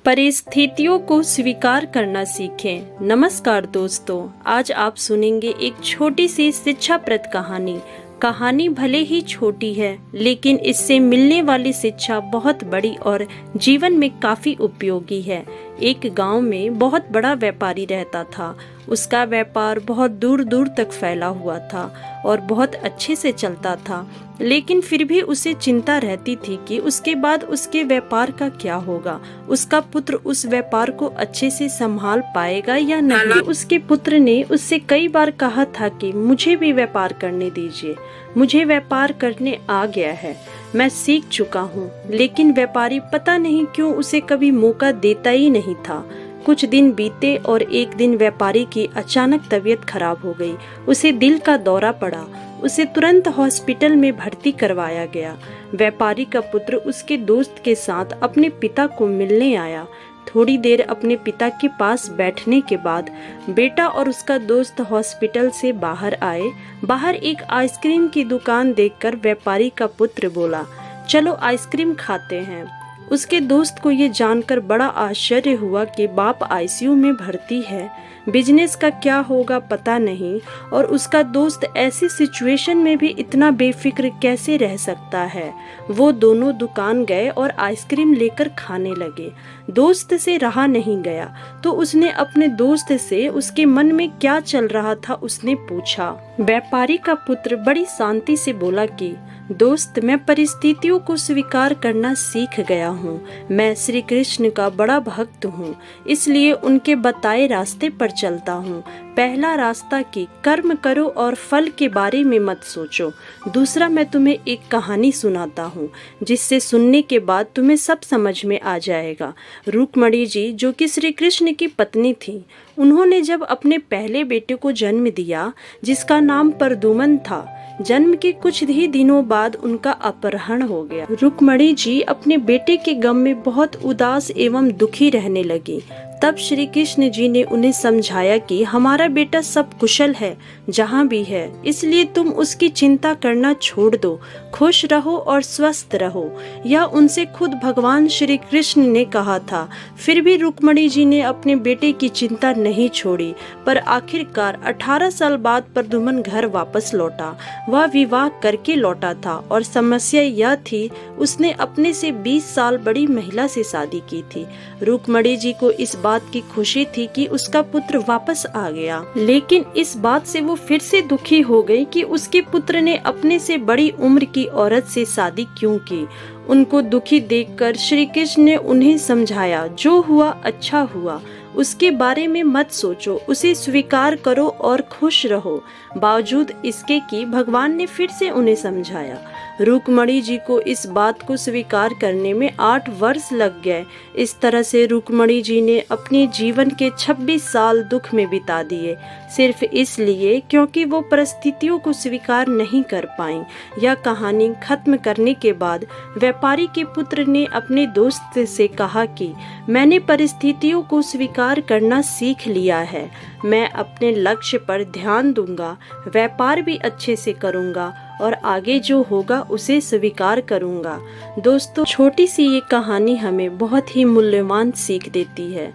परिस्थितियों को स्वीकार करना सीखें। नमस्कार दोस्तों, आज आप सुनेंगे एक छोटी सी शिक्षाप्रद कहानी। कहानी भले ही छोटी है, लेकिन इससे मिलने वाली शिक्षा बहुत बड़ी और जीवन में काफी उपयोगी है। एक गांव में बहुत बड़ा व्यापारी रहता था। उसका व्यापार बहुत दूर दूर तक फैला हुआ था और बहुत अच्छे से चलता था, लेकिन फिर भी उसे चिंता रहती थी कि उसके बाद उसके व्यापार का क्या होगा। उसका पुत्र उस व्यापार को अच्छे से संभाल पाएगा या नहीं। उसके पुत्र ने उससे कई बार कहा था कि मुझे भी व्यापार करने दीजिए, मुझे व्यापार करने आ गया है, मैं सीख चुका हूँ। लेकिन व्यापारी पता नहीं क्यों उसे कभी मौका देता ही नहीं था। कुछ दिन बीते और एक दिन व्यापारी की अचानक तबीयत खराब हो गई। उसे दिल का दौरा पड़ा। उसे तुरंत हॉस्पिटल में भर्ती करवाया गया। व्यापारी का पुत्र उसके दोस्त के साथ अपने पिता को मिलने आया। थोड़ी देर अपने पिता के पास बैठने के बाद बेटा और उसका दोस्त हॉस्पिटल से बाहर आए। बाहर एक आइसक्रीम की दुकान देखकर व्यापारी का पुत्र बोला, चलो आइसक्रीम खाते हैं। उसके दोस्त को ये जानकर बड़ा आश्चर्य हुआ कि बाप आईसीयू में भर्ती है, बिजनेस का क्या होगा पता नहीं, और उसका दोस्त ऐसी सिचुएशन में भी इतना बेफिक्र कैसे रह सकता है। वो दोनों दुकान गए और आइसक्रीम लेकर खाने लगे। दोस्त से रहा नहीं गया, तो उसने अपने दोस्त से उसके मन में क्या चल रहा था उसने पूछा। व्यापारी का पुत्र बड़ी शांति से बोला कि दोस्त, मैं परिस्थितियों को स्वीकार करना सीख गया हूँ। मैं श्री कृष्ण का बड़ा भक्त हूँ, इसलिए उनके बताए रास्ते पर चलता हूँ। पहला रास्ता कि कर्म करो और फल के बारे में मत सोचो। दूसरा, मैं तुम्हें एक कहानी सुनाता हूँ जिससे सुनने के बाद तुम्हें सब समझ में आ जाएगा। रुक्मणी जी, जो कि श्री कृष्ण की पत्नी थी, उन्होंने जब अपने पहले बेटे को जन्म दिया जिसका नाम प्रद्युम्न था, जन्म के कुछ ही दिनों बाद उनका अपहरण हो गया। रुक्मणी जी अपने बेटे के गम में बहुत उदास एवं दुखी रहने लगी। तब श्री कृष्ण जी ने उन्हें समझाया कि हमारा बेटा सब कुशल है जहाँ भी है, इसलिए तुम उसकी चिंता करना छोड़ दो, खुश रहो और स्वस्थ रहो। यह उनसे खुद भगवान श्री कृष्ण ने कहा था। फिर भी रुक्मणी जी ने अपने बेटे की चिंता नहीं छोड़ी, पर आखिरकार 18 साल बाद प्रद्युम्न घर वापस लौटा। वह विवाह करके लौटा था और समस्या यह थी, उसने अपने से 20 साल बड़ी महिला से शादी की थी। रुक्मणी जी को इस बात की खुशी थी कि उसका पुत्र वापस आ गया, लेकिन इस बात से वो फिर से दुखी हो गई कि उसके पुत्र ने अपने से बड़ी उम्र की औरत से शादी क्यों की। उनको दुखी देखकर श्री कृष्ण ने उन्हें समझाया, जो हुआ अच्छा हुआ, उसके बारे में मत सोचो, उसे स्वीकार करो और खुश रहो। बावजूद इसके कि भगवान ने फिर से उन्हें समझाया। रुक्मणी जी को इस बात को स्वीकार करने में 8 वर्ष लग गए। इस तरह से रुक्मणी जी ने अपने जीवन के 26 साल दुख में बिता दिए, सिर्फ इसलिए क्योंकि वो परिस्थितियों को स्वीकार नहीं कर पाईं। यह कहानी खत्म करने के बाद व्यापारी के पुत्र ने अपने दोस्त से कहा कि मैंने परिस्थितियों को स्वीकार करना सीख लिया है। मैं अपने लक्ष्य पर ध्यान दूंगा, व्यापार भी अच्छे से करूंगा और आगे जो होगा उसे स्वीकार करूंगा। दोस्तों, छोटी सी ये कहानी हमें बहुत ही मूल्यवान सीख देती है।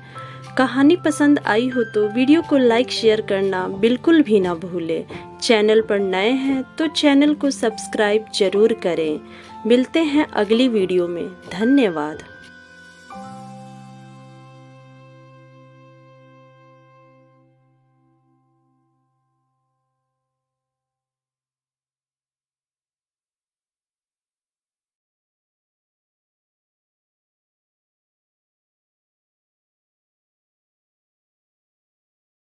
कहानी पसंद आई हो तो वीडियो को लाइक शेयर करना बिल्कुल भी ना भूलें। चैनल पर नए हैं तो चैनल को सब्सक्राइब जरूर करें। मिलते हैं अगली वीडियो में। धन्यवाद।